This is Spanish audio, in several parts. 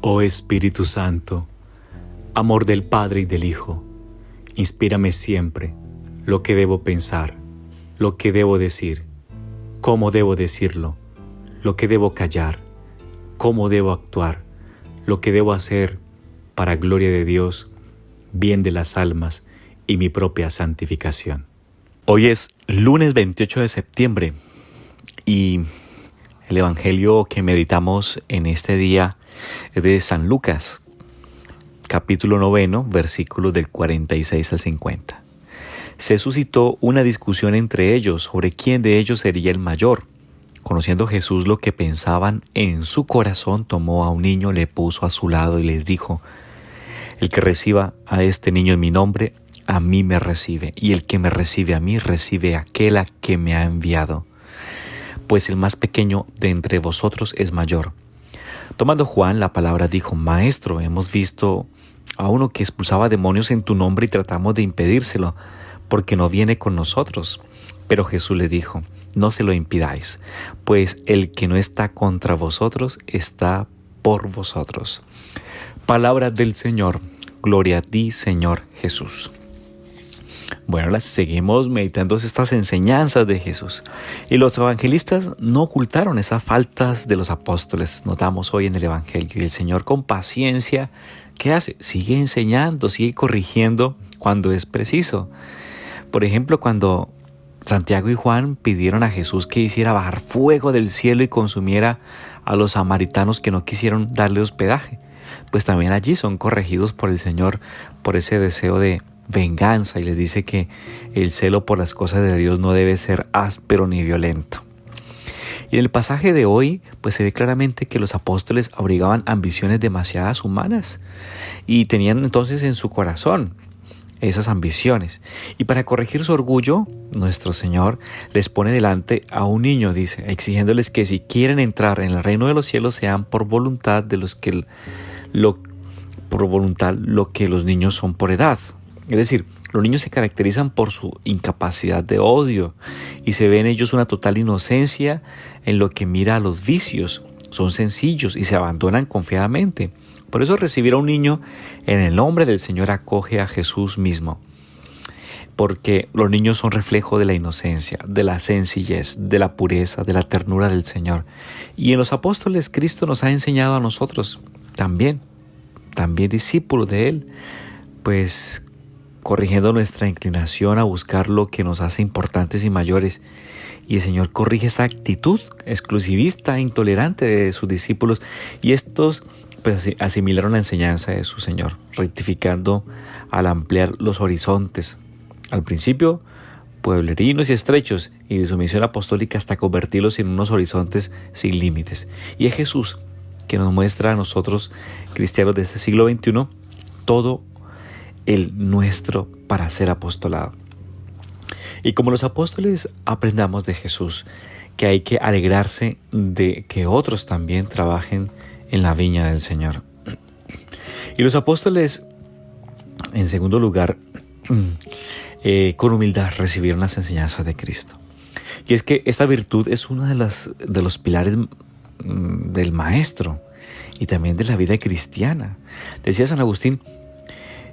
Oh Espíritu Santo, amor del Padre y del Hijo, inspírame siempre lo que debo pensar, lo que debo decir, cómo debo decirlo, lo que debo callar, cómo debo actuar, lo que debo hacer para gloria de Dios, bien de las almas y mi propia santificación. Hoy es lunes 28 de septiembre y el Evangelio que meditamos en este día es de San Lucas, capítulo 9, versículos del 46 al 50. Se suscitó una discusión entre ellos sobre quién de ellos sería el mayor. Conociendo Jesús lo que pensaban en su corazón, tomó a un niño, le puso a su lado y les dijo: el que reciba a este niño en mi nombre, a mí me recibe, y el que me recibe a mí, recibe a aquel a que me ha enviado. Pues el más pequeño de entre vosotros es mayor. Tomando Juan la palabra, dijo: Maestro, hemos visto a uno que expulsaba demonios en tu nombre y tratamos de impedírselo, porque no viene con nosotros. Pero Jesús le dijo: no se lo impidáis, pues el que no está contra vosotros está por vosotros. Palabra del Señor. Gloria a ti, Señor Jesús. Bueno, seguimos meditando estas enseñanzas de Jesús. Y los evangelistas no ocultaron esas faltas de los apóstoles. Notamos hoy en el Evangelio. Y el Señor, con paciencia, ¿qué hace? Sigue enseñando, sigue corrigiendo cuando es preciso. Por ejemplo, cuando Santiago y Juan pidieron a Jesús que hiciera bajar fuego del cielo y consumiera a los samaritanos que no quisieron darle hospedaje, pues también allí son corregidos por el Señor por ese deseo de venganza, y les dice que el celo por las cosas de Dios no debe ser áspero ni violento. Y en el pasaje de hoy pues se ve claramente que los apóstoles abrigaban ambiciones demasiadas humanas y tenían entonces en su corazón esas ambiciones. Y para corregir su orgullo, nuestro Señor les pone delante a un niño, dice, exigiéndoles que si quieren entrar en el reino de los cielos sean por voluntad de los que por voluntad lo que los niños son por edad. Es decir, los niños se caracterizan por su incapacidad de odio y se ve en ellos una total inocencia en lo que mira a los vicios. Son sencillos y se abandonan confiadamente. Por eso recibir a un niño en el nombre del Señor acoge a Jesús mismo. Porque los niños son reflejo de la inocencia, de la sencillez, de la pureza, de la ternura del Señor. Y en los apóstoles Cristo nos ha enseñado a nosotros también discípulos de Él, pues corrigiendo nuestra inclinación a buscar lo que nos hace importantes y mayores. Y el Señor corrige esta actitud exclusivista e intolerante de sus discípulos, y estos pues asimilaron la enseñanza de su Señor, rectificando al ampliar los horizontes. Al principio, pueblerinos y estrechos, y de su misión apostólica hasta convertirlos en unos horizontes sin límites. Y es Jesús que nos muestra a nosotros, cristianos de este siglo XXI, todo el nuestro para ser apostolado. Y como los apóstoles, aprendamos de Jesús que hay que alegrarse de que otros también trabajen en la viña del Señor. Y los apóstoles, en segundo lugar, con humildad recibieron las enseñanzas de Cristo. Y es que esta virtud es una de los pilares del Maestro y también de la vida cristiana. Decía San Agustín: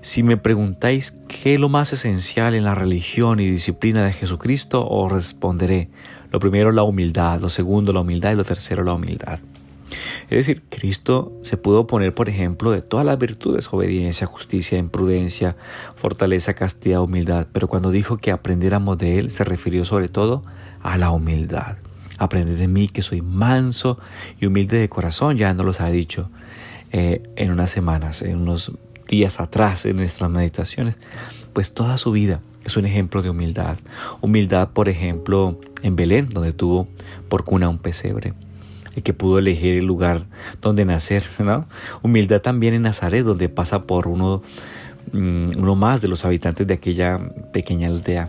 si me preguntáis qué es lo más esencial en la religión y disciplina de Jesucristo, os responderé: lo primero, la humildad; lo segundo, la humildad; y lo tercero, la humildad. Es decir, Cristo se pudo poner, por ejemplo, de todas las virtudes: obediencia, justicia, imprudencia, fortaleza, castidad, humildad. Pero cuando dijo que aprendiéramos de Él, se refirió sobre todo a la humildad. Aprended de mí, que soy manso y humilde de corazón. Ya nos los ha dicho en unas semanas, en unos días atrás, en nuestras meditaciones. Pues toda su vida es un ejemplo de humildad. Humildad, por ejemplo, en Belén, donde tuvo por cuna un pesebre, y que pudo elegir el lugar donde nacer, ¿no? Humildad también en Nazaret, donde pasa por uno más de los habitantes de aquella pequeña aldea,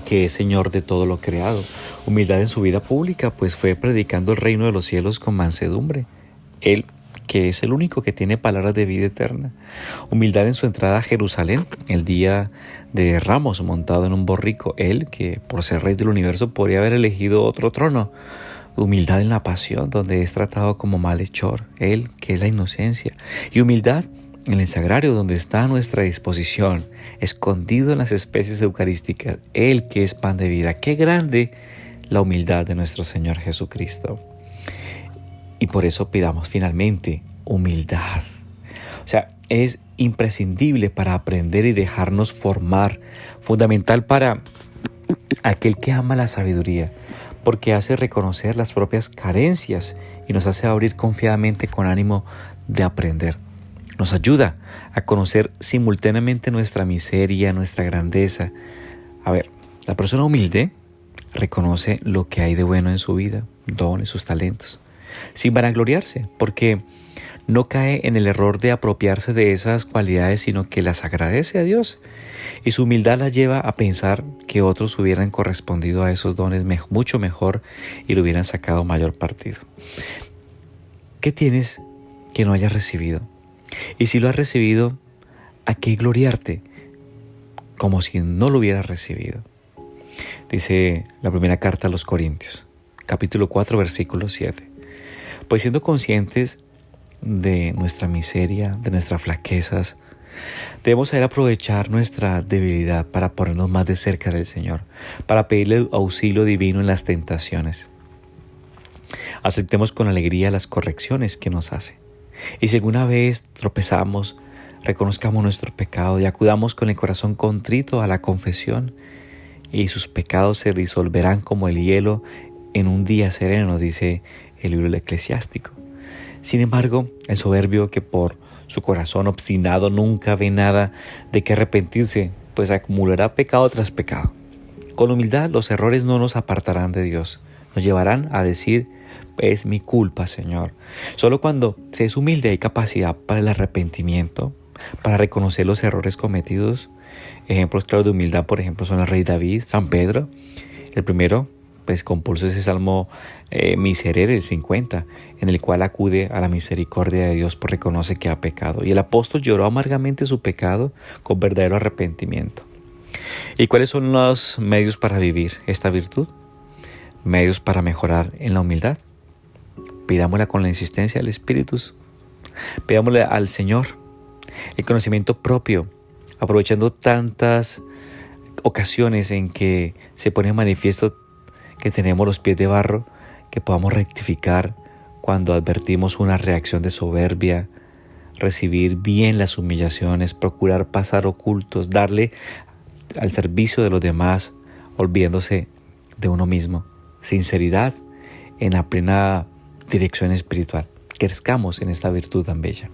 que es Señor de todo lo creado. Humildad en su vida pública, pues fue predicando el reino de los cielos con mansedumbre. Él, que es el único que tiene palabras de vida eterna. Humildad en su entrada a Jerusalén, el día de Ramos, montado en un borrico. Él, que por ser rey del universo podría haber elegido otro trono, Humildad en la pasión, donde es tratado como malhechor, Él que es la inocencia. Y humildad en el sagrario, donde está a nuestra disposición, escondido en las especies eucarísticas, Él que es pan de vida. ¡Qué grande la humildad de nuestro Señor Jesucristo! Y por eso pidamos finalmente humildad. O sea, es imprescindible para aprender y dejarnos formar, fundamental para aquel que ama la sabiduría, porque hace reconocer las propias carencias y nos hace abrir confiadamente con ánimo de aprender. Nos ayuda a conocer simultáneamente nuestra miseria, nuestra grandeza. A ver, la persona humilde reconoce lo que hay de bueno en su vida, dones, sus talentos, sin vanagloriarse, porque no cae en el error de apropiarse de esas cualidades, sino que las agradece a Dios. Y su humildad la lleva a pensar que otros hubieran correspondido a esos dones mucho mejor y le hubieran sacado mayor partido. ¿Qué tienes que no hayas recibido? Y si lo has recibido, ¿a qué gloriarte? Como si no lo hubieras recibido. Dice la primera carta a los Corintios, capítulo 4, versículo 7. Pues siendo conscientes de nuestra miseria, de nuestras flaquezas, debemos saber aprovechar nuestra debilidad para ponernos más de cerca del Señor, para pedirle auxilio divino en las tentaciones. Aceptemos con alegría las correcciones que nos hace. Y si alguna vez tropezamos, reconozcamos nuestro pecado y acudamos con el corazón contrito a la confesión, y sus pecados se disolverán como el hielo en un día sereno, dice el libro del Eclesiástico. Sin embargo, el soberbio, que por su corazón obstinado nunca ve nada de qué arrepentirse, pues acumulará pecado tras pecado. Con humildad los errores no nos apartarán de Dios, nos llevarán a decir: es mi culpa, Señor. Solo cuando se es humilde hay capacidad para el arrepentimiento, para reconocer los errores cometidos. Ejemplos claros de humildad, por ejemplo, son el rey David, San Pedro. El primero, pues compuso ese salmo miserere, el 50, en el cual acude a la misericordia de Dios, pues reconoce que ha pecado. Y el apóstol lloró amargamente su pecado con verdadero arrepentimiento. ¿Y cuáles son los medios para vivir esta virtud? Medios para mejorar en la humildad. Pidámosla con la insistencia del Espíritu. Pidámosle al Señor el conocimiento propio, aprovechando tantas ocasiones en que se pone en manifiesto que tenemos los pies de barro, que podamos rectificar cuando advertimos una reacción de soberbia, recibir bien las humillaciones, procurar pasar ocultos, darle al servicio de los demás, olvidándose de uno mismo. Sinceridad en la plena dirección espiritual. Crezcamos en esta virtud tan bella.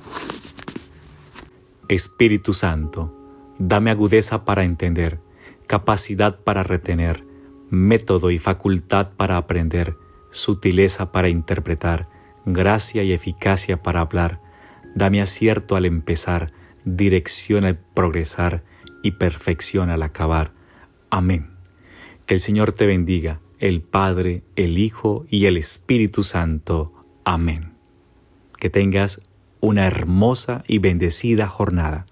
Espíritu Santo, dame agudeza para entender, capacidad para retener, método y facultad para aprender, sutileza para interpretar, gracia y eficacia para hablar. Dame acierto al empezar, dirección al progresar y perfección al acabar. Amén. Que el Señor te bendiga, el Padre, el Hijo y el Espíritu Santo. Amén. Que tengas una hermosa y bendecida jornada.